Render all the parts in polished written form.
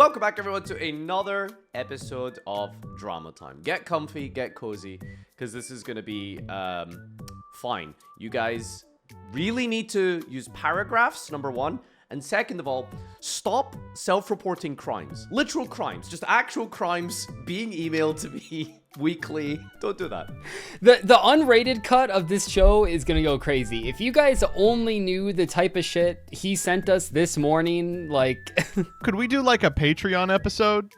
Welcome back, everyone, to another episode of Drama Time. Get comfy, get cozy, because this is going to be fine. You guys really need to use paragraphs, number one. And second of all, stop self-reporting crimes. Literal crimes. Just actual crimes being emailed to me weekly. Don't do that. The unrated cut of this show is gonna go crazy. If you guys only knew the type of shit he sent us this morning, like... Could we do like a Patreon episode?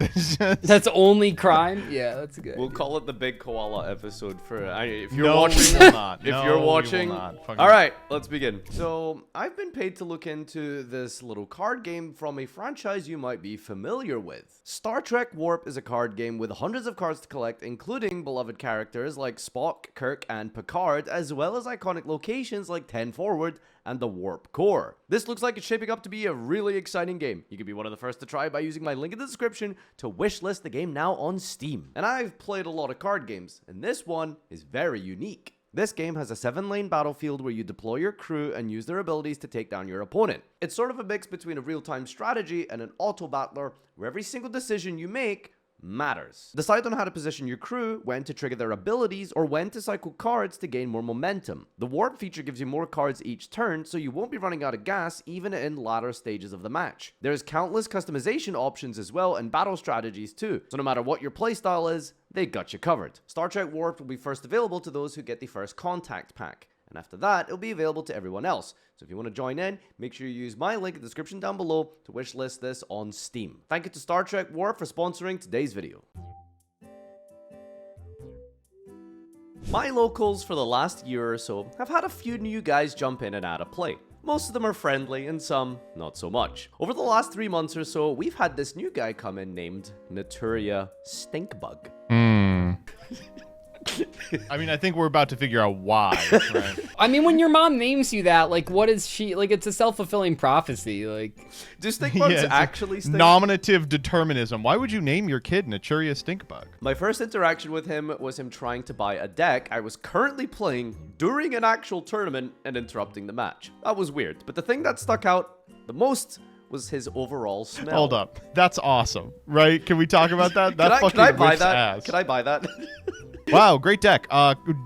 That's only crime? Yeah, that's good. We'll call it the Big Koala episode for... if you're No, watching... we will not. If No, you're we watching... will not. Fucking- All right, let's begin. So, I've been paid to look into this little card game from a franchise you might be familiar with. Star Trek Warp is a card game with hundreds of cards to collect, including beloved characters like Spock, Kirk, and Picard, as well as iconic locations like 10 Forward and the Warp Core. This looks like it's shaping up to be a really exciting game. You can be one of the first to try by using my link in the description to wishlist the game now on Steam. And I've played a lot of card games, and this one is very unique. This game has a 7-lane battlefield where you deploy your crew and use their abilities to take down your opponent. It's sort of a mix between a real-time strategy and an auto-battler, where every single decision you make matters. Decide on how to position your crew, when to trigger their abilities, or when to cycle cards to gain more momentum. The warp feature gives you more cards each turn, so you won't be running out of gas even in latter stages of the match. There's countless customization options as well, and battle strategies too, so no matter what your playstyle is, they got you covered. Star Trek Warp will be first available to those who get the first contact pack. And after that, it'll be available to everyone else. So if you want to join in, make sure you use my link in the description down below to wishlist this on Steam. Thank you to Star Trek Warp for sponsoring today's video. My locals for the last year or so have had a few new guys jump in and out of play. Most of them are friendly and some not so much. Over the last 3 months or so, we've had this new guy come in named Naturia Stinkbug. I mean, I think we're about to figure out why, right? I mean, when your mom names you that, like, what is she... Like, it's a self-fulfilling prophecy, like... Do stinkbugs Yeah, it's actually stink? Nominative determinism. Why would you name your kid Naturia Stinkbug? My first interaction with him was him trying to buy a deck I was currently playing during an actual tournament and interrupting the match. That was weird, but the thing that stuck out the most was his overall smell. Hold up. That's awesome, right? Can we talk about that? That Can I buy whips that? ass. Can I buy that? Wow, great deck.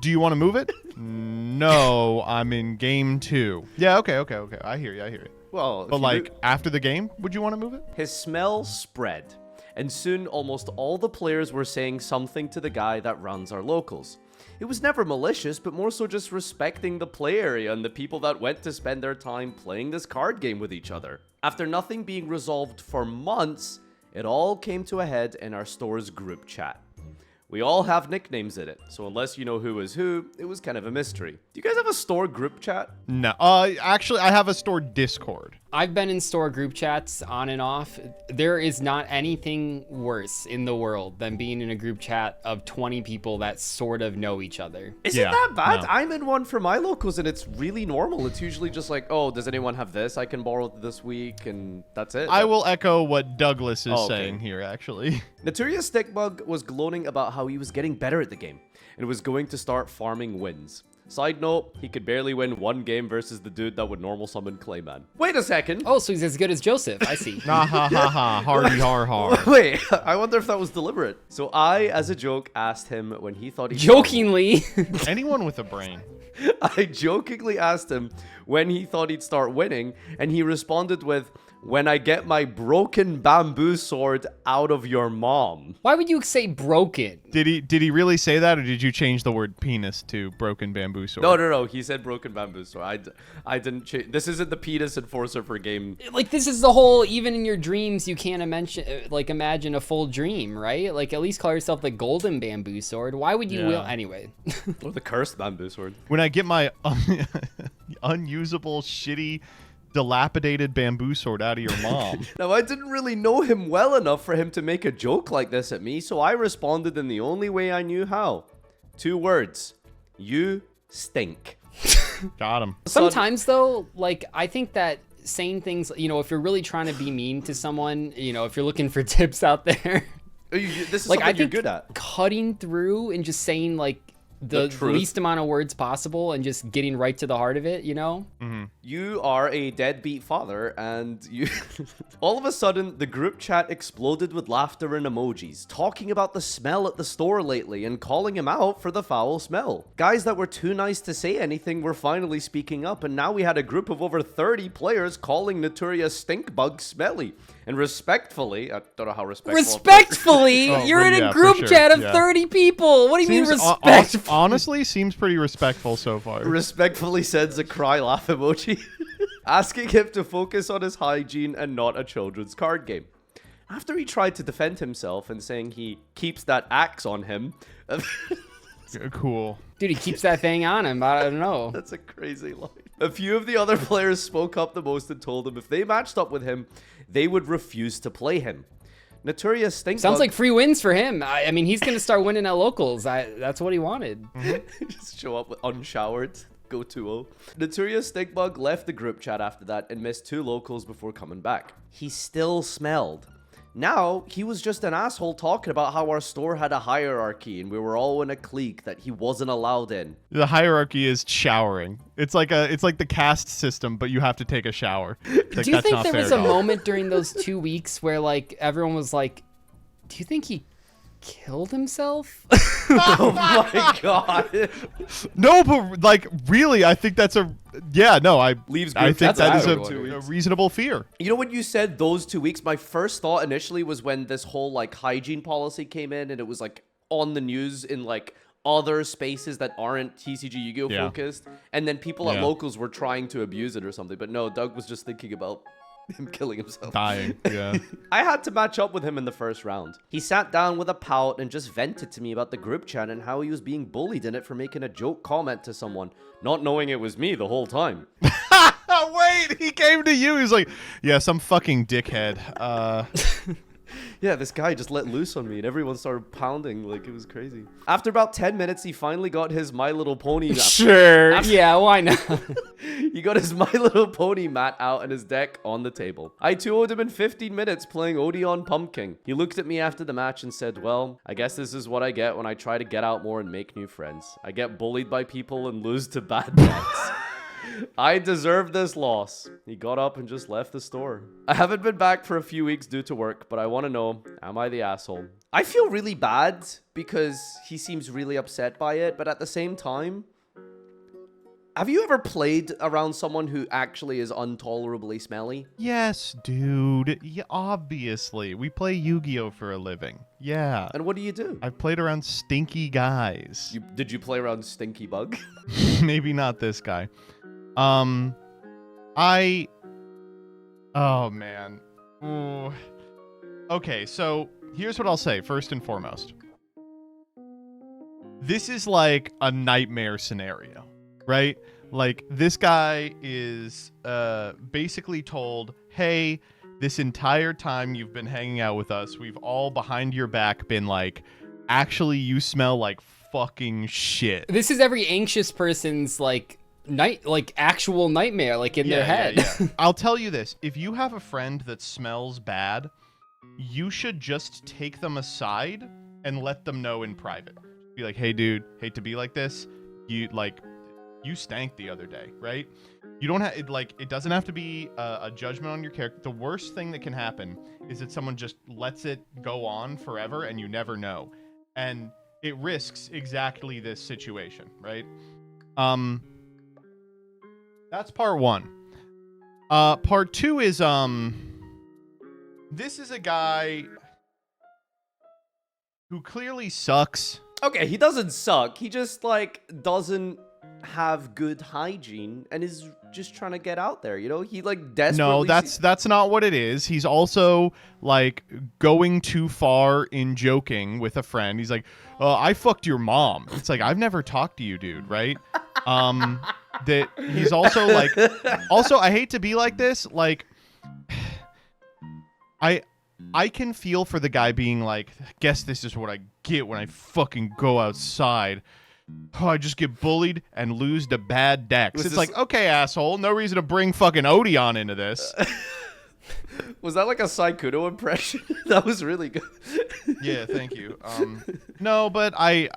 Do you want to move it? No, I'm in game 2. Yeah, okay. I hear you. Well, But like, after the game, would you want to move it? his smell spread, and soon almost all the players were saying something to the guy that runs our locals. It was never malicious, but more so just respecting the play area and the people that went to spend their time playing this card game with each other. After nothing being resolved for months, it all came to a head in our store's group chat. We all have nicknames in it, so unless you know who is who, it was kind of a mystery. Do you guys have a store group chat? No. Actually, I have a store Discord. I've been in store group chats on and off. There is not anything worse in the world than being in a group chat of 20 people that sort of know each other. Is it Yeah, that bad? no. I'm in one for my locals and it's really normal. It's usually just like, oh, does anyone have this I can borrow this week? And that's it. I will echo what Douglas is Oh, okay. saying here, actually. Naturia Stinkbug was gloating about how he was getting better at the game and was going to start farming wins. Side note, he could barely win one game versus the dude that would normal summon Clayman. Wait a second. Oh, so he's as good as Joseph. I see. Nah, ha, ha, ha. Hardy, har, har. Wait, I wonder if that was deliberate. So I, as a joke, asked him when he thought he... Jokingly. Anyone with a brain. I jokingly asked him when he thought he'd start winning, and he responded with, "When I get my broken bamboo sword out of your mom." Why would you say broken? Did he really say that, or did you change the word penis to broken bamboo sword? No. He said broken bamboo sword. I didn't change. This isn't the penis enforcer for game. Like, this is the whole, even in your dreams, you can't imagine a full dream, right? Like, at least call yourself the golden bamboo sword. Why would you will anyway? Or the cursed bamboo sword. When I get my unusable, shitty, dilapidated bamboo sword out of your mom. Now, I didn't really know him well enough for him to make a joke like this at me, so I responded in the only way I knew how. 2 words. You stink. Got him. Sometimes, though, like, I think that saying things, you know, if you're really trying to be mean to someone, you know, if you're looking for tips out there, This is like, something I you're think good at. cutting through and just saying, like, the truth. least amount of words possible and just getting right to the heart of it, you know? You are a deadbeat father, and you... All of a sudden, the group chat exploded with laughter and emojis, talking about the smell at the store lately and calling him out for the foul smell. Guys that were too nice to say anything were finally speaking up, and now we had a group of over 30 players calling Naturia stink bug smelly. And respectfully, I don't know how respectful... Respectfully? Oh, You're in a yeah, for group sure, chat of yeah. 30 people. What do you mean Seems, respectful? honestly, seems pretty respectful so far. Respectfully sends a cry laugh emoji, asking him to focus on his hygiene and not a children's card game. After he tried to defend himself and saying he keeps that axe on him, Cool. Dude, he keeps that thing on him. I don't know. that's a crazy line. A few of the other players spoke up the most and told him if they matched up with him, they would refuse to play him. Naturia Stinkbug... Sounds like free wins for him. I mean, he's going to start winning at locals. That's what he wanted. Just show up with unshowered. Go 2-0. Naturia Stinkbug left the group chat after that and missed 2 locals before coming back. He still smelled. Now, he was just an asshole talking about how our store had a hierarchy and we were all in a clique that he wasn't allowed in. The hierarchy is showering. It's like the caste system, but you have to take a shower. Like, Do you that's think not there fair was at a all. moment during those 2 weeks where, like, everyone was like, do you think he killed himself? Oh my god. No, but like really, I think that's a Leaves I group think chats that is out a, for 2 a weeks. reasonable fear. You know, when you said those 2 weeks, my first thought initially was when this whole like hygiene policy came in and it was like on the news in like other spaces that aren't TCG Yu-Gi-Oh Yeah. focused, and then people at Yeah. locals were trying to abuse it or something. But no, Doug was just thinking about him killing himself. Dying. Yeah. I had to match up with him in the first round. He sat down with a pout and just vented to me about the group chat and how he was being bullied in it for making a joke comment to someone, not knowing it was me the whole time. Oh wait, he came to you. He's like, yeah, some fucking dickhead. Yeah, this guy just let loose on me and everyone started pounding like it was crazy. After about 10 minutes, he finally got his My Little Pony... Sure. Yeah, why not? He got his My Little Pony mat out and his deck on the table. I 2-0'd him in 15 minutes playing Odeon Pumpkin. He looked at me after the match and said, well, I guess this is what I get when I try to get out more and make new friends. I get bullied by people and lose to bad decks. I deserve this loss. He got up and just left the store. I haven't been back for a few weeks due to work, but I want to know, am I the asshole? I feel really bad because he seems really upset by it, but at the same time, have you ever played around someone who actually is intolerably smelly? Yes, dude. Yeah, obviously. We play Yu-Gi-Oh for a living. Yeah. And what do you do? I've played around stinky guys. Did you play around Stinky Bug? Maybe not this guy. Oh man. Ooh. Okay, so here's what I'll say first and foremost. This is like a nightmare scenario, right? Like this guy is basically told, "Hey, this entire time you've been hanging out with us, we've all behind your back been like, actually you smell like fucking shit." This is every anxious person's actual nightmare, like in their head. Yeah. I'll tell you this. If you have a friend that smells bad, you should just take them aside and let them know in private. Be like, hey, dude, hate to be like this. You stank the other day, right? You don't have it doesn't have to be a judgment on your character. The worst thing that can happen is that someone just lets it go on forever and you never know. And it risks exactly this situation, right? That's part one. Part two is, this is a guy who clearly sucks. Okay, he doesn't suck. He just, doesn't have good hygiene and is just trying to get out there, you know? He, desperately... No, that's not what it is. He's also, going too far in joking with a friend. He's like, I fucked your mom. It's like, I've never talked to you, dude, right? That he's also also I hate to be like this, I can feel for the guy being like, guess this is what I get when I fucking go outside. Oh, I just get bullied and lose to bad decks. It's like, okay, asshole, no reason to bring fucking Odeon into this. Was that like a Saikudo impression? That was really good. Yeah, thank you. No, but I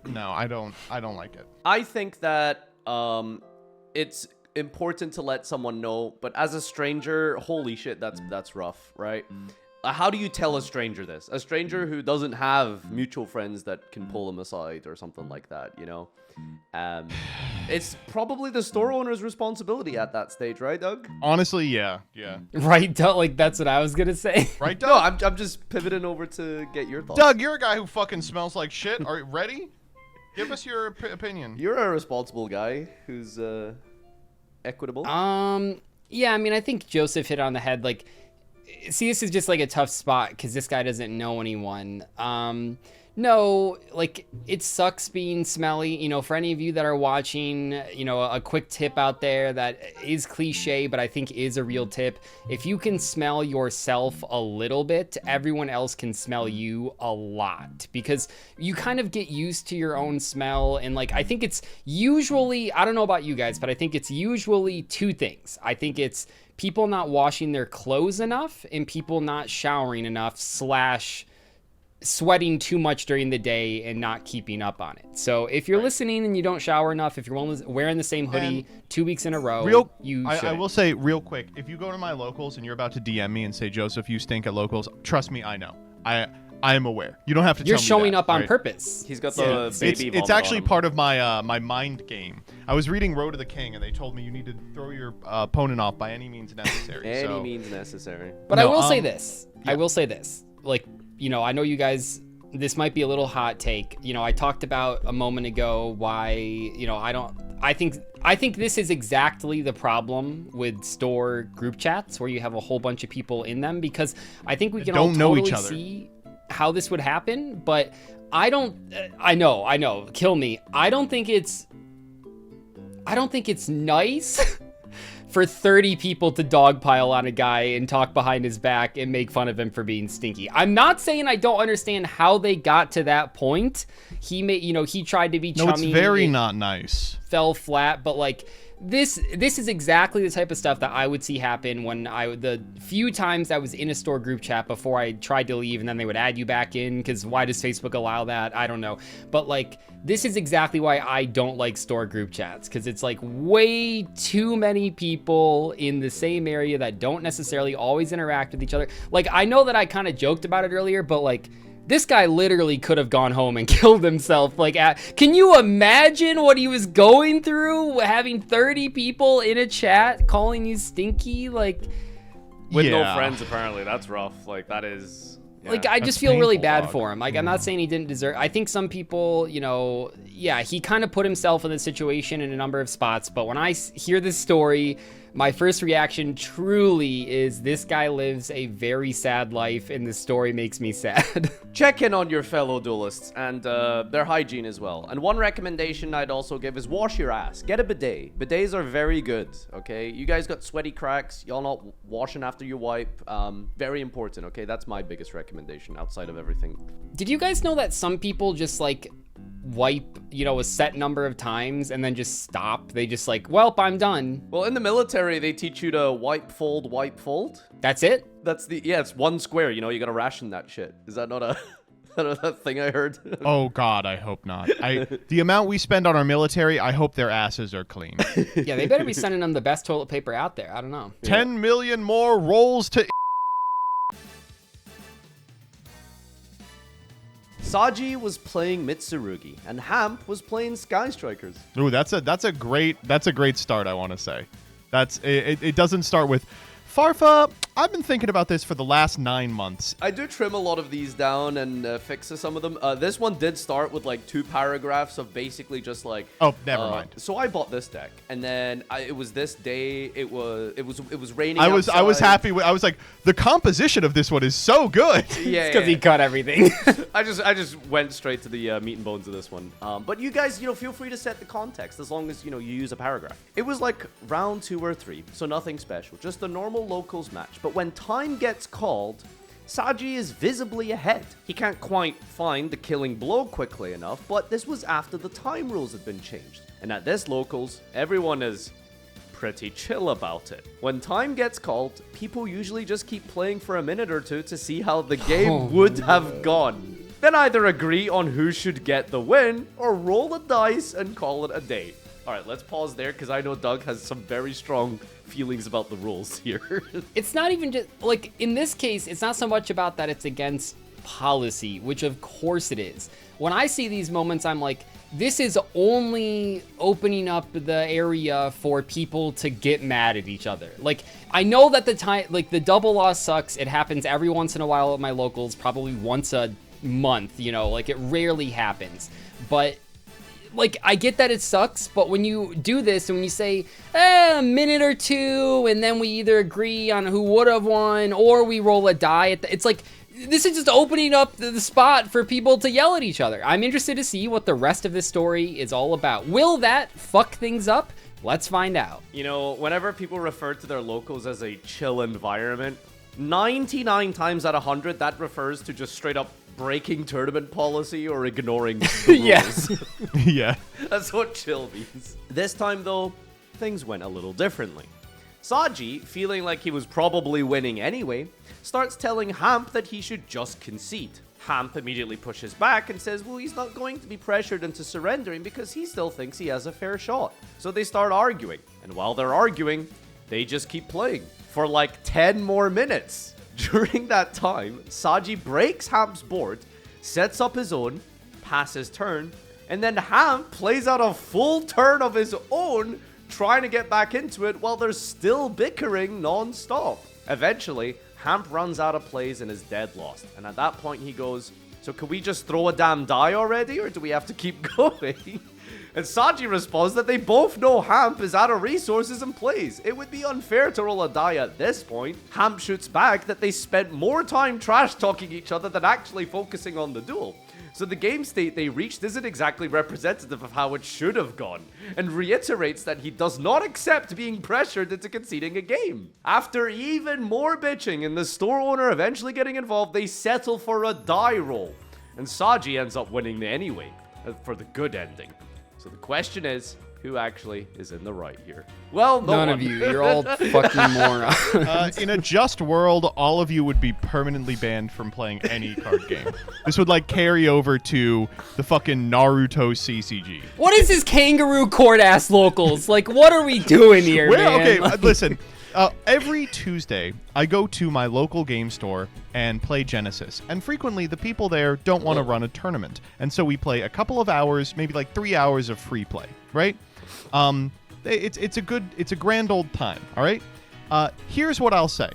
don't like it. I think that it's important to let someone know, but as a stranger, holy shit, that's rough, right? How do you tell a stranger this? A stranger who doesn't have mutual friends that can pull them aside or something like that, you know? It's probably the store owner's responsibility at that stage, right, Doug? Honestly, yeah. Right, Doug? Like, that's what I was gonna say. Right, No, Doug? I'm just pivoting over to get your thoughts. Doug, you're a guy who fucking smells like shit. Are you ready? Give us your opinion. You're a responsible guy who's equitable. Yeah, I mean, I think Joseph hit on the head. Like, see, this is just like a tough spot because this guy doesn't know anyone. No, like, it sucks being smelly. You know, for any of you that are watching, you know, a quick tip out there that is cliche, but I think is a real tip. If you can smell yourself a little bit, everyone else can smell you a lot, because you kind of get used to your own smell. And like, I think it's usually, I don't know about you guys, but I think it's usually two things. I think it's people not washing their clothes enough and people not showering enough / sweating too much during the day and not keeping up on it. So if you're listening and you don't shower enough, if you're wearing the same hoodie 2 weeks in a row, I will say real quick, if you go to my locals and you're about to DM me and say, Joseph, you stink at locals, trust me, I know. I am aware. You don't have to tell me you're showing that, up on right? purpose. He's got the baby. It's actually part of my my mind game. I was reading Road to the King and they told me you need to throw your opponent off by any means necessary. Any means necessary. But No, I will say this. Yeah. I will say this. Like, you know, I know you guys, this might be a little hot take. You know, I talked about a moment ago why, you know, I think this is exactly the problem with store group chats where you have a whole bunch of people in them, because I think we can all totally see how this would happen, but I know, kill me. I don't think it's nice for 30 people to dogpile on a guy and talk behind his back and make fun of him for being stinky. I'm not saying I don't understand how they got to that point. He tried to be chummy. No, it's very not nice. Fell flat, but like this is exactly the type of stuff that I would see happen when the few times I was in a store group chat before I tried to leave, and then they would add you back in, because why does Facebook allow that? I don't know. But like, this is exactly why I don't like store group chats, because it's like way too many people in the same area that don't necessarily always interact with each other. Like, I know that I kind of joked about it earlier, but like, this guy literally could have gone home and killed himself. Like, can you imagine what he was going through, having 30 people in a chat calling you stinky? Like, with no friends, apparently. That's rough. Like, that is... Yeah. Like, I just feel really bad for him. Like, I'm not saying he didn't deserve... I think some people, you know... Yeah, he kind of put himself in this situation in a number of spots. But when I hear this story, my first reaction truly is this guy lives a very sad life, and this story makes me sad. Check in on your fellow duelists and their hygiene as well. And one recommendation I'd also give is wash your ass. Get a bidet. Bidets are very good, okay? You guys got sweaty cracks. Y'all not washing after you wipe. Very important, okay? That's my biggest recommendation outside of everything. Did you guys know that some people just, like, wipe, you know, a set number of times and then just stop? They just like, welp, I'm done. Well, in the military, they teach you to wipe, fold, wipe, fold. That's it? It's one square, you know, you gotta ration that shit. Is that not a thing I heard? Oh God, I hope not. The amount we spend on our military, I hope their asses are clean. Yeah, they better be sending them the best toilet paper out there. I don't know. 10 million more rolls to... Saji was playing Mitsurugi, and Hamp was playing Sky Strikers. Ooh, that's a great start, I want to say. It doesn't start with Farfa. I've been thinking about this for the last 9 months. I do trim a lot of these down and fix some of them. This one did start with like 2 paragraphs of basically just like... Oh, never mind. So I bought this deck, and then it was this day. It was raining. I was happy. I was like, the composition of this one is so good. Yeah, because he cut everything. I just went straight to the meat and bones of this one. But you guys, you know, feel free to set the context as long as, you know, you use a paragraph. It was like round 2 or 3, so nothing special, just a normal locals match. But when time gets called, Saji is visibly ahead. He can't quite find the killing blow quickly enough, but this was after the time rules had been changed. And at this locals, everyone is pretty chill about it. When time gets called, people usually just keep playing for a minute or two to see how the game would have gone. Then either agree on who should get the win, or roll a dice and call it a day. Alright, let's pause there, because I know Doug has some very strong feelings about the rules here. It's not even just, like, in this case, it's not so much about that it's against policy, which of course it is. When I see these moments, I'm like, this is only opening up the area for people to get mad at each other. Like, I know that the double loss sucks. It happens every once in a while at my locals, probably once a month, you know, like it rarely happens. But like, I get that it sucks, but when you do this and when you say a minute or two and then we either agree on who would have won or we roll a die, it's like, this is just opening up the spot for people to yell at each other. I'm interested to see what the rest of this story is all about. Will that fuck things up? Let's find out. You know, whenever people refer to their locals as a chill environment, 99 times out of 100, that refers to just straight up breaking tournament policy or ignoring the rules. Yeah. That's what chill means. This time, though, things went a little differently. Saji, feeling like he was probably winning anyway, starts telling Hamp that he should just concede. Hamp immediately pushes back and says, well, he's not going to be pressured into surrendering because he still thinks he has a fair shot. So they start arguing, and while they're arguing, they just keep playing for like 10 more minutes. During that time, Saji breaks Hamp's board, sets up his own, passes turn, and then Hamp plays out a full turn of his own, trying to get back into it while they're still bickering non-stop. Eventually, Hamp runs out of plays and is dead lost. And at that point, he goes, so can we just throw a damn die already, or do we have to keep going? And Saji responds that they both know Hamp is out of resources and plays. It would be unfair to roll a die at this point. Hamp shoots back that they spent more time trash-talking each other than actually focusing on the duel. So the game state they reached isn't exactly representative of how it should have gone, and reiterates that he does not accept being pressured into conceding a game. After even more bitching and the store owner eventually getting involved, they settle for a die roll. And Saji ends up winning anyway, for the good ending. So the question is, who actually is in the right here? Well, none of you. You're all fucking morons. In a just world, all of you would be permanently banned from playing any card game. This would like carry over to the fucking Naruto CCG. What is this kangaroo court ass locals? Like, what are we doing here, man? Okay, Like, listen. Every Tuesday, I go to my local game store and play Genesis. And frequently, the people there don't want to run a tournament. And so we play a couple of hours, maybe like 3 hours of free play, right? It's a grand old time, all right? Here's what I'll say.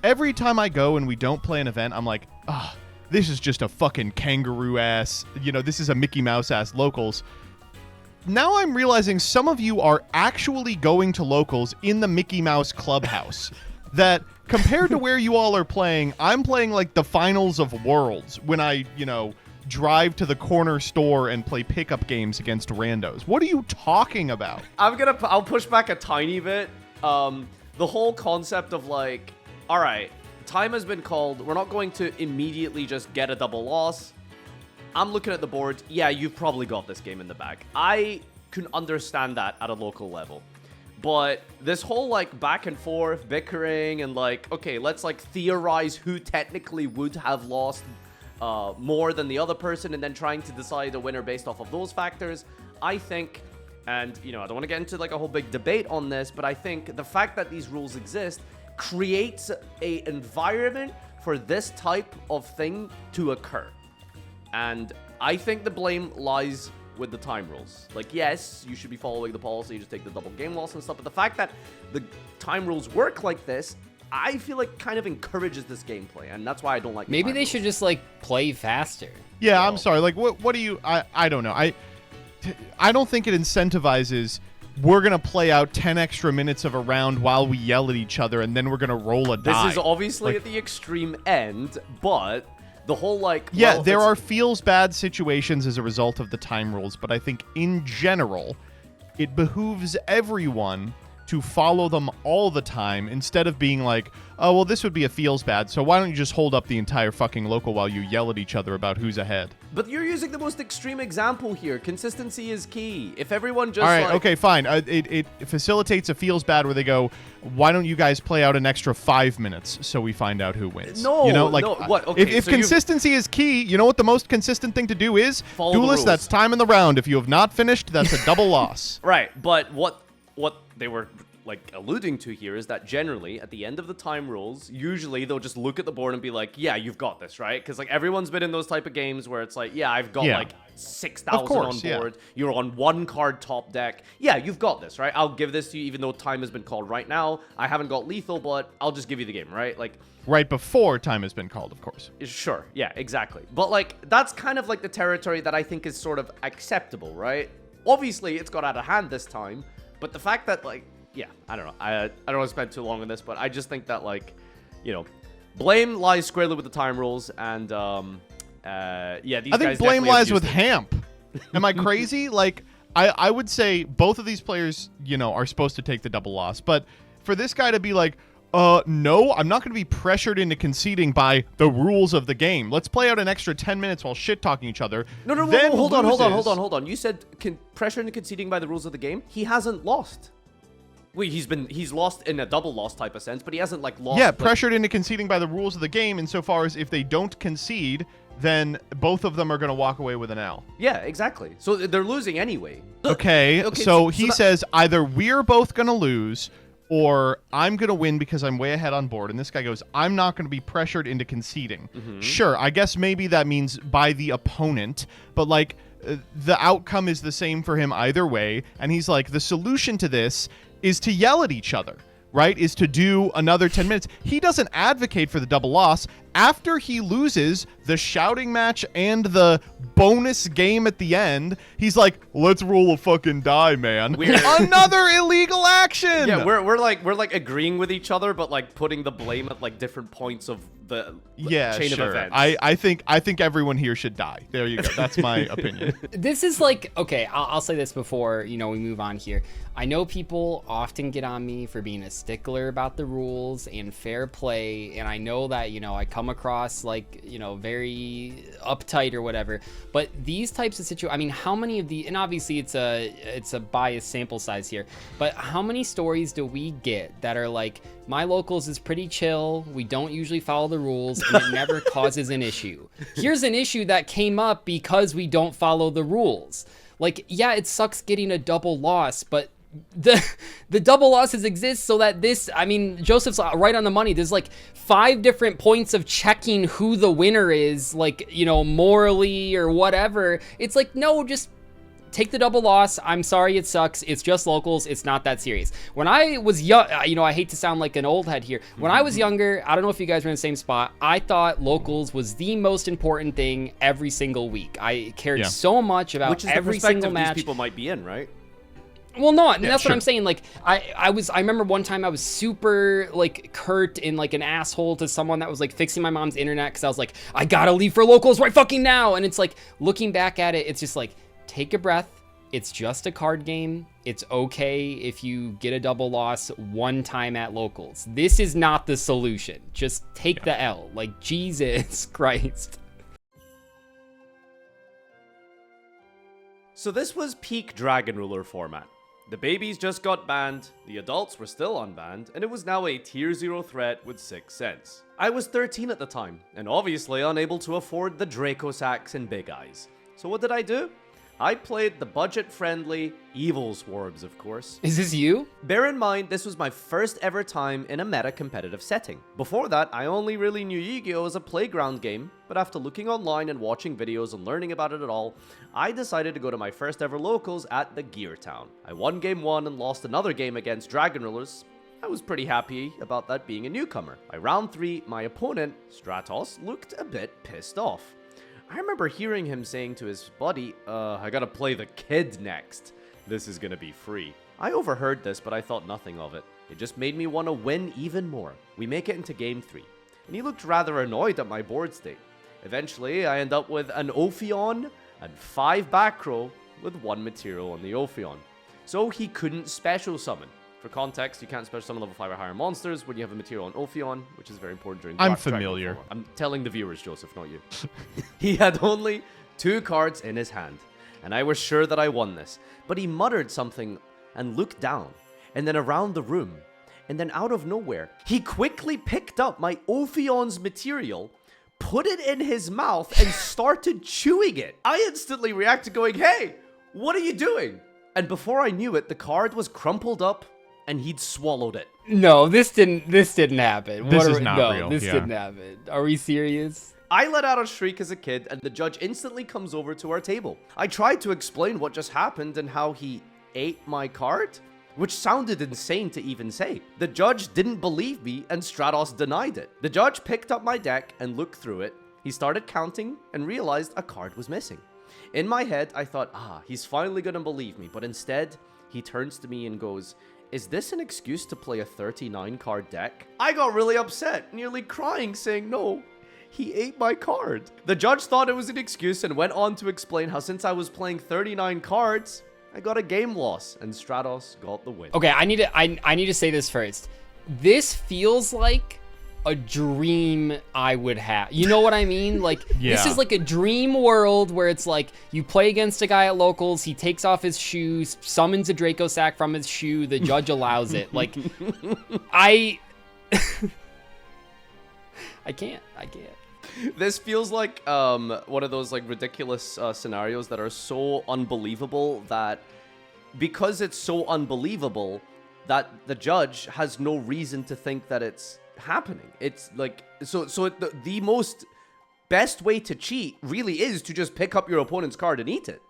Every time I go and we don't play an event, I'm like, this is just a fucking kangaroo ass, this is a Mickey Mouse ass locals. Now I'm realizing some of you are actually going to locals in the Mickey Mouse clubhouse. That compared to where you all are playing, I'm playing like the finals of worlds when I, drive to the corner store and play pickup games against randos. What are you talking about? I'll push back a tiny bit. The whole concept of like, all right, time has been called. We're not going to immediately just get a double loss. I'm looking at the board. Yeah, you've probably got this game in the bag. I can understand that at a local level. But this whole, like, back and forth, bickering, and, like, okay, let's, like, theorize who technically would have lost more than the other person, and then trying to decide a winner based off of those factors, I think, and, I don't want to get into, like, a whole big debate on this, but I think the fact that these rules exist creates a environment for this type of thing to occur. And I think the blame lies with the time rules. Like, yes, you should be following the policy, just take the double game loss and stuff, but the fact that the time rules work like this, I feel like kind of encourages this gameplay, and that's why I don't like maybe they should just, like, play faster. Yeah, I'm sorry. Like, what do you... I don't know. I don't think it incentivizes... We're going to play out 10 extra minutes of a round while we yell at each other, and then we're going to roll a die. This is obviously at the extreme end, but... the whole, like... yeah, well, there are feels bad situations as a result of the time rules, but I think in general, it behooves everyone to follow them all the time instead of being like, oh, well, this would be a feels bad, so why don't you just hold up the entire fucking local while you yell at each other about who's ahead? But you're using the most extreme example here. Consistency is key. If everyone just all right, okay, fine. It facilitates a feels bad where they go, why don't you guys play out an extra 5 minutes so we find out who wins? No, you know, like, no, what? Okay, if so consistency is key, you know what the most consistent thing to do is? Follow the Duelist, rules. that's time in the round. If you have not finished, that's a double loss. Right, but what they were like alluding to here is that generally at the end of the time rules, usually they'll just look at the board and be like, yeah, you've got this, right? Because like everyone's been in those type of games where it's like, yeah, I've got like 6,000 on board. Yeah. You're on one card top deck. Yeah, you've got this, right? I'll give this to you even though time has been called right now. I haven't got lethal, but I'll just give you the game, right? Like right before time has been called, of course. Sure, yeah, exactly. But like that's kind of like the territory that I think is sort of acceptable, right? Obviously, it's got out of hand this time, but the fact that like yeah, I don't know. I don't want to spend too long on this, but I just think that, like, you know, blame lies squarely with the time rules, and, yeah, these guys I think blame lies with it. Hamp. Am I crazy? Like, I would say both of these players, you know, are supposed to take the double loss, but for this guy to be like, no, I'm not going to be pressured into conceding by the rules of the game. Let's play out an extra 10 minutes while shit-talking each other. No, hold on. You said pressure into conceding by the rules of the game? He hasn't lost. Wait, he's lost in a double loss type of sense, but he hasn't like lost. Yeah, pressured into conceding by the rules of the game insofar as if they don't concede, then both of them are going to walk away with an L. Yeah, exactly. So they're losing anyway. Okay, so he says either we're both going to lose or I'm going to win because I'm way ahead on board. And this guy goes, I'm not going to be pressured into conceding. Sure, I guess maybe that means by the opponent, but like the outcome is the same for him either way. And he's like, the solution to this is to yell at each other, right? Is to do another 10 minutes. He doesn't advocate for the double loss. After he loses the shouting match and the bonus game at the end, he's like, let's roll a fucking die, man. Another illegal action! Yeah, we're like agreeing with each other, but like putting the blame at like different points of the chain of events. I think everyone here should die. There you go. That's my opinion. This is like, okay, I'll say this before, you know, we move on here. I know people often get on me for being a stickler about the rules and fair play, and I know that, you know, I come across like, you know, very uptight or whatever, but these types of situations, I mean, how many of the, and obviously it's a biased sample size here, but how many stories do we get that are like, my locals is pretty chill, we don't usually follow the rules, and it never causes an issue. Here's an issue that came up because we don't follow the rules. Like, yeah, it sucks getting a double loss, but the double losses exist so that this, I mean, Joseph's right on the money. There's like 5 different points of checking who the winner is, like, you know, morally or whatever. It's like, no, just take the double loss. I'm sorry, it sucks. It's just locals. It's not that serious. When I was young, you know, I hate to sound like an old head here. When I was younger, I don't know if you guys were in the same spot, I thought locals was the most important thing every single week. I cared so much about every single match. These people might be in, right? Well, no, and that's what I'm saying. Like, I remember one time I was super, like, curt and, like, an asshole to someone that was, like, fixing my mom's internet because I was like, I gotta leave for locals right fucking now. And it's like, looking back at it, it's just like, take a breath. It's just a card game. It's okay if you get a double loss one time at locals. This is not the solution. Just take the L. Like, Jesus Christ. So this was peak Dragon Ruler format. The babies just got banned, the adults were still unbanned, and it was now a tier 0 threat with 6 cents. I was 13 at the time, and obviously unable to afford the Draco Sacks and Big Eyes. So what did I do? I played the budget-friendly Evil Swarms, of course. Is this you? Bear in mind, this was my first ever time in a meta-competitive setting. Before that, I only really knew Yugioh as a playground game, but after looking online and watching videos and learning about it at all, I decided to go to my first ever locals at the Gear Town. I won game 1 and lost another game against Dragon Rulers. I was pretty happy about that being a newcomer. By round 3, my opponent, Stratos, looked a bit pissed off. I remember hearing him saying to his buddy, I gotta play the kid next. This is gonna be free. I overheard this, but I thought nothing of it. It just made me want to win even more. We make it into game 3, and he looked rather annoyed at my board state. Eventually, I end up with an Ophion and 5 back row with 1 material on the Ophion. So he couldn't special summon. For context, you can't special summon level 5 or higher monsters when you have a material on Ophion, which is very important during I'm Dragon familiar. Reformer. I'm telling the viewers, Joseph, not you. He had only 2 cards in his hand, and I was sure that I won this. But he muttered something and looked down, and then around the room, and then out of nowhere, he quickly picked up my Ophion's material, put it in his mouth, and started chewing it. I instantly reacted going, hey, what are you doing? And before I knew it, the card was crumpled up, and he'd swallowed it. No, this didn't happen. This is not real. This Yeah. didn't happen. Are we serious? I let out a shriek as a kid, and the judge instantly comes over to our table. I tried to explain what just happened and how he ate my card, which sounded insane to even say. The judge didn't believe me, and Stratos denied it. The judge picked up my deck and looked through it. He started counting and realized a card was missing. In my head, I thought, he's finally gonna believe me, but instead, he turns to me and goes, is this an excuse to play a 39 card deck? I got really upset, nearly crying, saying, no, he ate my card. The judge thought it was an excuse and went on to explain how since I was playing 39 cards, I got a game loss, and Stratos got the win. Okay, I need to say this first. This feels like a dream I would have. You know what I mean? Like, This Yeah. is like a dream world where it's like you play against a guy at locals, he takes off his shoes, summons a Draco sack from his shoe, the judge allows it. Like, I can't. This feels like one of those like ridiculous scenarios that are so unbelievable that because it's so unbelievable that the judge has no reason to think that it's happening. It's like the most best way to cheat really is to just pick up your opponent's card and eat it,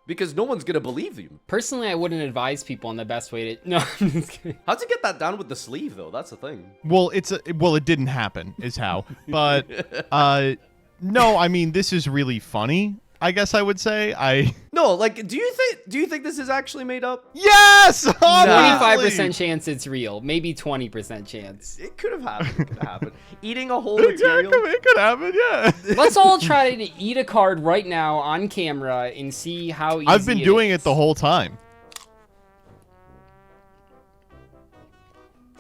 because no one's gonna believe you. Personally, I wouldn't advise people on the best way to. No, I'm just kidding. How'd you get that down with the sleeve though? That's the thing. Well, it didn't happen, is how. But no, I mean, this is really funny, I guess I would say. No, like, do you think this is actually made up? Yes! 25% chance it's real. Maybe 20% chance. It could have happened. Eating a whole material. It could happen, yeah. Let's all try to eat a card right now on camera and see how easy I've been doing it the whole time.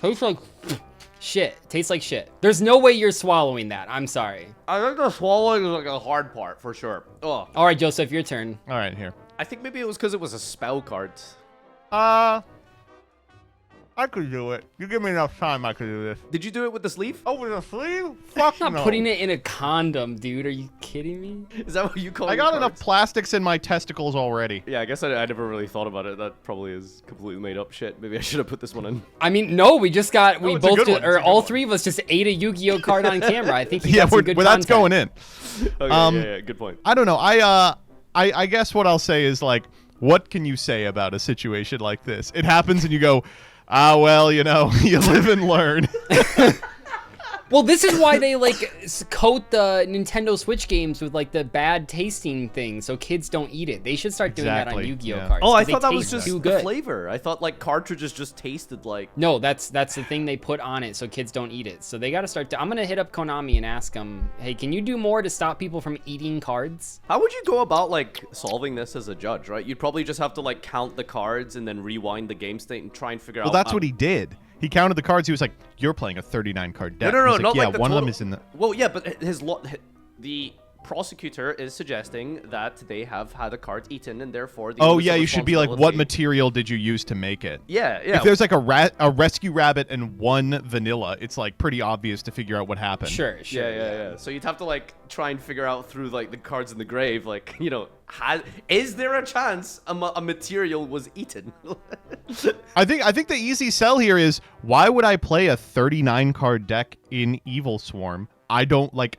Tastes like shit. Tastes like shit. There's no way you're swallowing that. I'm sorry. I think the swallowing is like a hard part for sure. Oh, All right, Joseph, your turn. All right, here. I think maybe it was because it was a spell card. I could do it. You give me enough time, I could do this. Did you do it with the sleeve? Over the sleeve? Fuck I'm no. not putting it in a condom, dude. Are you kidding me? Is that what you call? I your got enough cards? plastics in my testicles already. Yeah, I guess I never really thought about it. That probably is completely made up shit. Maybe I should have put this one in. I mean, no, we just got, we it's a both, good one. It's a or good all one. three of us just ate a Yu-Gi-Oh card on camera. I think you Yeah, got some good that's going content. in. Okay, yeah, good point. I don't know. I guess what I'll say is, like, what can you say about a situation like this? It happens and you go, well, you know, you live and learn. Well, this is why they like coat the Nintendo Switch games with like the bad tasting thing, so kids don't eat it. They should start doing that on Exactly, Yu-Gi-Oh yeah. cards. Oh, I 'cause they thought that was taste just too the good. flavor. I thought like cartridges just tasted like. No, that's the thing they put on it, so kids don't eat it. So they got to start. I'm gonna hit up Konami and ask them, hey, can you do more to stop people from eating cards? How would you go about like solving this as a judge, right? You'd probably just have to like count the cards and then rewind the game state and try and figure Well, out. that's what he did. He counted the cards. He was like, "You're playing a 39 card deck." No, He's like, not yeah, like the one of them total- is in the. Well, yeah, but the prosecutor is suggesting that they have had a card eaten and therefore. The Oh only yeah, you should be like, "What responsibility- material did you use to make it?" Yeah. If there's like a rescue rabbit and one vanilla, it's like pretty obvious to figure out what happened. Sure. Yeah. So you'd have to like try and figure out through like the cards in the grave, like, you know, is there a chance a material was eaten? I think the easy sell here is, why would I play a 39 card deck in Evil Swarm? I don't like.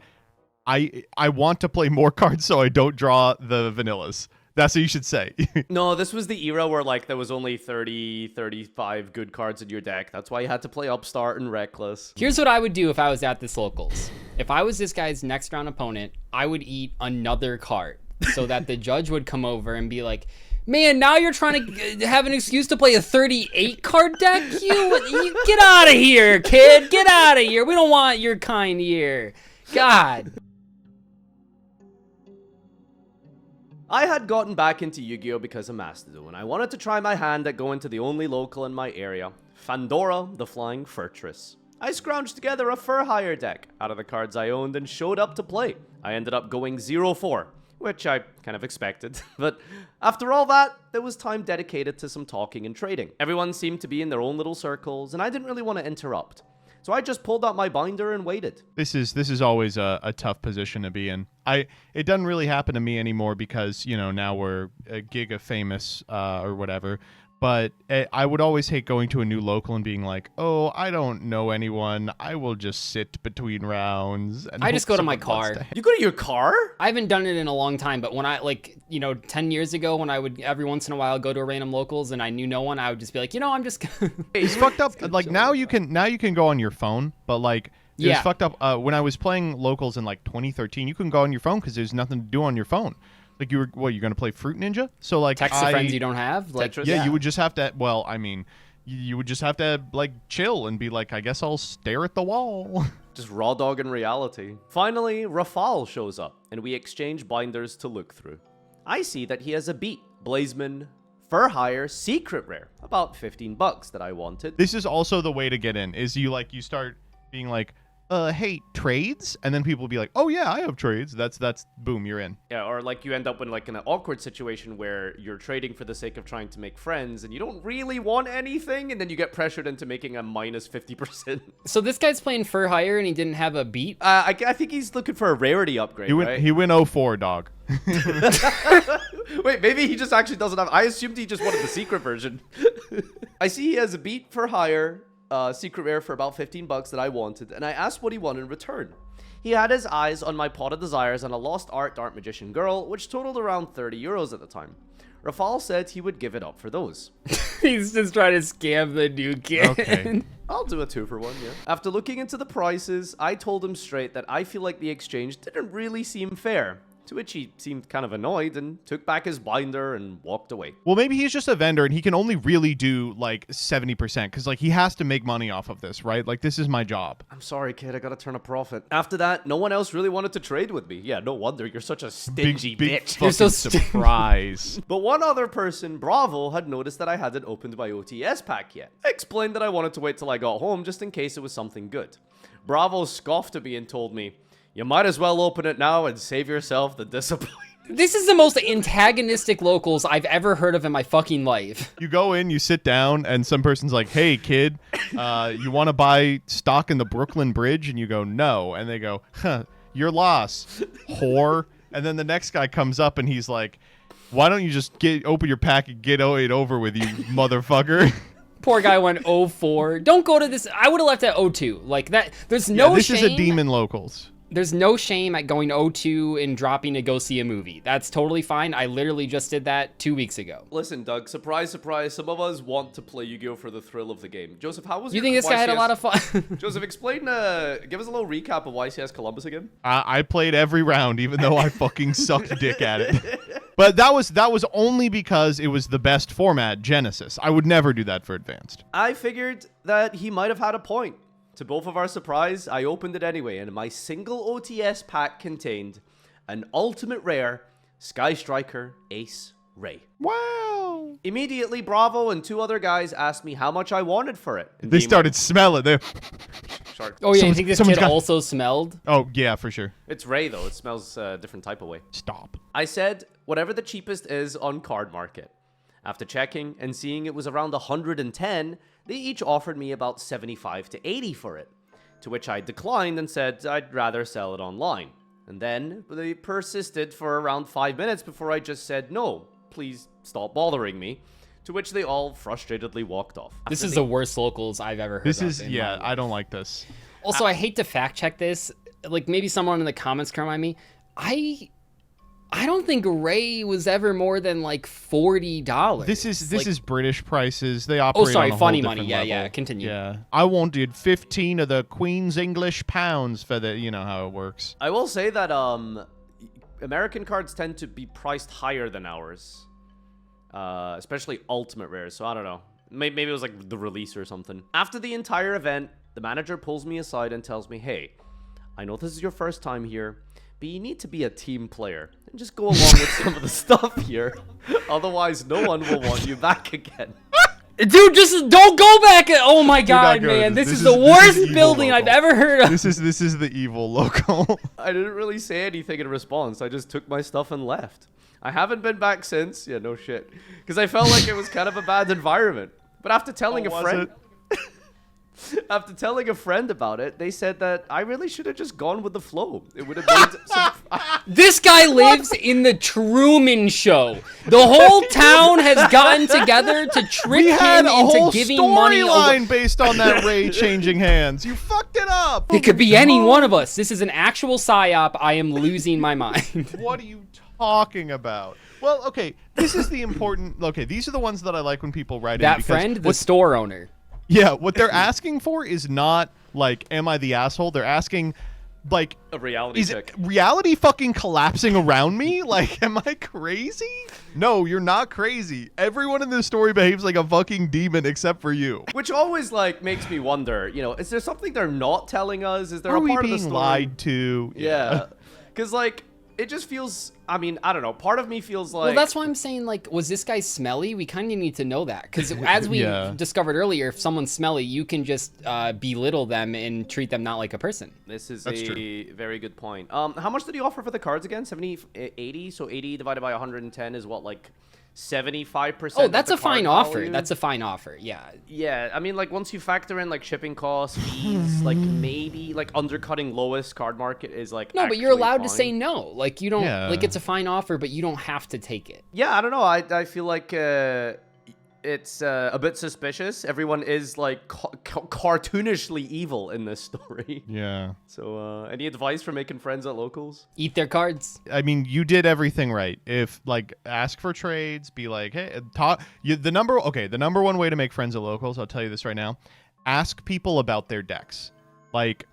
I want to play more cards so I don't draw the vanillas. That's what you should say. No, this was the era where like there was only 30, 35 good cards in your deck. That's why you had to play Upstart and Reckless. Here's what I would do if I was at this locals. If I was this guy's next round opponent, I would eat another card so that the judge would come over and be like, man, now you're trying to have an excuse to play a 38 card deck? You get out of here, kid. Get out of here. We don't want your kind here. God. I had gotten back into Yu-Gi-Oh because of Mastodon, and I wanted to try my hand at going to the only local in my area. Fandora, the Flying Fortress. I scrounged together a fur hire deck out of the cards I owned and showed up to play. I ended up going 0-4, which I kind of expected. But after all that, there was time dedicated to some talking and trading. Everyone seemed to be in their own little circles, and I didn't really want to interrupt. So I just pulled out my binder and waited. This is always a tough position to be in. It doesn't really happen to me anymore because, now we're giga famous or whatever. But I would always hate going to a new local and being like, oh, I don't know anyone. I will just sit between rounds. And I just go to my car. You go to your car? I haven't done it in a long time, but when I 10 years ago, when I would every once in a while go to random locals and I knew no one, I would just be like, I'm just. It's fucked up. Like now you can go on your phone, but like it was fucked up. When I was playing locals in like 2013, you couldn't go on your phone because there's nothing to do on your phone. Like you're going to play Fruit Ninja? So like text the friends you don't have? Like Tetris? Yeah, you would just have to. Well, I mean, you would just have to like chill and be like, I guess I'll stare at the wall. Just raw dog in reality. Finally, Rafal shows up, and we exchange binders to look through. I see that he has a beat, Blazeman, Fur Hire, Secret Rare, about $15 that I wanted. This is also the way to get in. Is you start being like, hey, trades? And then people will be like, oh yeah, I have trades. That's boom, you're in. Yeah, or like you end up in like an awkward situation where you're trading for the sake of trying to make friends and you don't really want anything, and then you get pressured into making a minus 50%. So this guy's playing Fur Hire and he didn't have a beat? I think he's looking for a rarity upgrade, right? He went 0-4, dog. Wait, maybe he just actually doesn't have... I assumed he just wanted the secret version. I see he has a beat for hire, secret rare for about $15 that I wanted, and I asked what he wanted in return. He had his eyes on my Pot of Desires and a Lost Art Dart Magician Girl, which totaled around €30 at the time. Rafal said he would give it up for those. He's just trying to scam the new kid. Okay. I'll do a 2-for-1, yeah. After looking into the prices, I told him straight that I feel like the exchange didn't really seem fair. To which he seemed kind of annoyed and took back his binder and walked away. Well, maybe he's just a vendor and he can only really do like 70% because like he has to make money off of this, right? Like this is my job. I'm sorry, kid. I gotta turn a profit. After that, no one else really wanted to trade with me. Yeah, no wonder. You're such a stingy big bitch. You're so surprise. But one other person, Bravo, had noticed that I hadn't opened my OTS pack yet. I explained that I wanted to wait till I got home just in case it was something good. Bravo scoffed at me and told me, you might as well open it now and save yourself the disappointment. This is the most antagonistic locals I've ever heard of in my fucking life. You go in, you sit down, and some person's like, hey, kid, you want to buy stock in the Brooklyn Bridge? And you go, no. And they go, huh, your loss, whore. And then the next guy comes up and he's like, why don't you just open your pack and get it over with, you motherfucker? Poor guy went 0-4. Don't go to this. I would have left at 0-2. Like that. There's no this shame. Is a demon locals. There's no shame at going 0-2 and dropping to go see a movie. That's totally fine. I literally just did that 2 weeks ago. Listen, Doug, surprise, surprise, some of us want to play Yu-Gi-Oh! For the thrill of the game. Joseph, how was You think this guy had a lot of fun? Joseph, explain, give us a little recap of YCS Columbus again. I played every round, even though I fucking sucked dick at it. But that was only because it was the best format, Genesis. I would never do that for Advanced. I figured that he might have had a point. To both of our surprise, I opened it anyway, and my single OTS pack contained an ultimate rare Sky Striker Ace Ray. Wow. Immediately, Bravo and two other guys asked me how much I wanted for it. They started smelling. Oh yeah, you think this kid also smelled? Oh yeah, for sure. It's Ray though. It smells a different type of way. Stop. I said whatever the cheapest is on Card Market. After checking and seeing it was around 110, they each offered me about 75 to 80 for it. To which I declined and said I'd rather sell it online. And then they persisted for around 5 minutes before I just said no, please stop bothering me. To which they all frustratedly walked off. This is the worst locals I've ever heard of. This is, yeah, I don't like this. Also, I hate to fact check this. Like, maybe someone in the comments can remind me. I don't think Ray was ever more than like $40. This is British prices. They operate. Oh, sorry, on a funny whole money. different Yeah, level. yeah. Continue. Yeah, I wanted 15 of the Queen's English pounds for the. You know how it works. I will say that American cards tend to be priced higher than ours, especially ultimate rares. So I don't know. Maybe it was like the release or something. After the entire event, the manager pulls me aside and tells me, "Hey, I know this is your first time here, but you need to be a team player and just go along with some of the stuff here. Otherwise, no one will want you back again." Dude, just don't go back. Oh my not god, go. man. This This is is- the this is worst evil building I've local. ever heard of. This is the evil local. I didn't really say anything in response. I just took my stuff and left. I haven't been back since. Yeah, no shit. Because I felt like it was kind of a bad environment. But after telling Oh, a was friend... After telling a friend about it, they said that I really should have just gone with the flow. It would have made some... This guy lives in the Truman Show. The whole town has gotten together to trick We had him a whole into giving money away. storyline based on that Ray changing hands. You fucked it up. It could be any one of us. This is an actual psyop. I am losing my mind. What are you talking about? Well, okay, this is the important. Okay, these are the ones that I like when people write in. That because friend, the what- store owner. Yeah, what they're asking for is not like, am I the asshole? They're asking, like, A reality is check. reality fucking collapsing around me? Like, am I crazy? No, you're not crazy. Everyone in this story behaves like a fucking demon except for you. Which always, like, makes me wonder, you know, is there something they're not telling us? Is there Are a we part of the being story? lied to? Yeah. Because, like, it just feels... I mean, I don't know. Part of me feels like... Well, that's why I'm saying, like, was this guy smelly? We kind of need to know that. Because as we Yeah. discovered earlier, if someone's smelly, you can just belittle them and treat them not like a person. This is That's a true. very good point. How much did he offer for the cards again? 70, 80? So 80 divided by 110 is what, like 75%? Oh, of that's the a fine card offer. value? That's a fine offer. Yeah. Yeah, I mean, like, once you factor in, like, shipping costs, fees, like, maybe, like, undercutting lowest card market is, like, No, but you're actually allowed to fine. say no. Like, you don't, Yeah. like, it's a fine offer, but you don't have to take it. Yeah, I don't know. I feel like it's a bit suspicious. Everyone is, like, cartoonishly evil in this story. Yeah. So, any advice for making friends at locals? Eat their cards. I mean, you did everything right. If like ask for trades, be like, hey, talk. The number one way to make friends at locals, I'll tell you this right now. Ask people about their decks. Like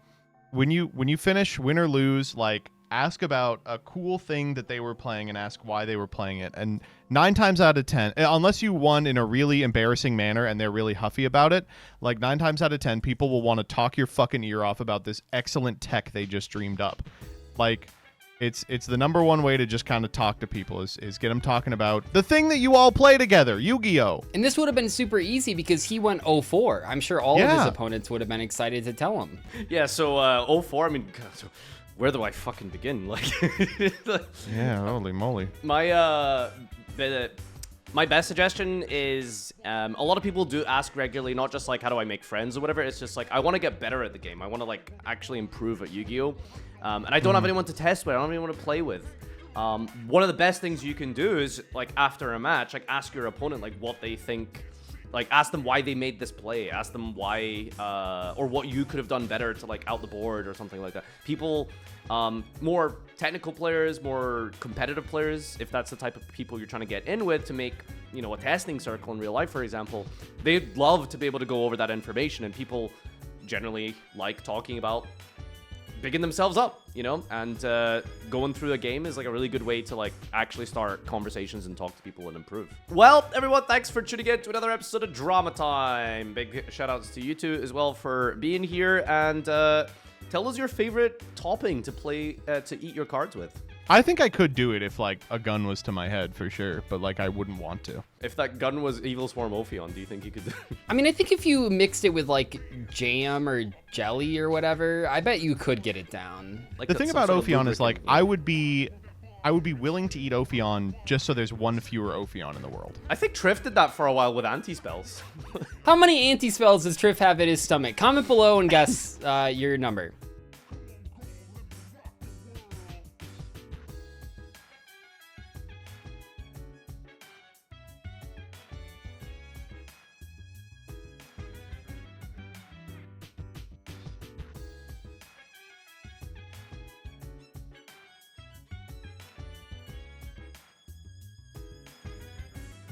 when you finish win or lose, like ask about a cool thing that they were playing and ask why they were playing it. And 9 times out of 10, unless you won in a really embarrassing manner and they're really huffy about it, like 9 times out of 10, people will want to talk your fucking ear off about this excellent tech they just dreamed up. Like, it's the number one way to just kind of talk to people is get them talking about the thing that you all play together, Yu-Gi-Oh! And this would have been super easy because he went 0-4. I'm sure all of his Yeah. opponents would have been excited to tell him. Yeah, so 04, I mean, God, so where do I fucking begin? Like, Yeah, holy moly. my best suggestion is a lot of people do ask regularly, not just like how do I make friends or whatever. It's just like I want to get better at the game. I want to like actually improve at Yu-Gi-Oh! And I don't have anyone to test with. I don't have anyone to play with. One of the best things you can do is like after a match, like ask your opponent like what they think. Like, ask them why they made this play. Ask them why, or what you could have done better to, like, out the board or something like that. People, more technical players, more competitive players, if that's the type of people you're trying to get in with to make, you know, a testing circle in real life, for example, they'd love to be able to go over that information, and people generally like talking about bigging themselves up, you know, and going through a game is like a really good way to like actually start conversations and talk to people and improve. Well, everyone, thanks for tuning in to another episode of Drama Time. Big shout outs to you two as well for being here, and tell us your favorite topping to play to eat your cards with. I think I could do it if like a gun was to my head for sure, but like I wouldn't want to. If that gun was Evil Swarm Ophion, do you think you could? I mean, I think if you mixed it with like jam or jelly or whatever, I bet you could get it down. Like The that's thing some about sort of Ophion is like lubricant, yeah. I would be willing to eat Ophion just so there's one fewer Ophion in the world. I think Triff did that for a while with anti-spells. How many anti-spells does Triff have in his stomach? Comment below and guess your number.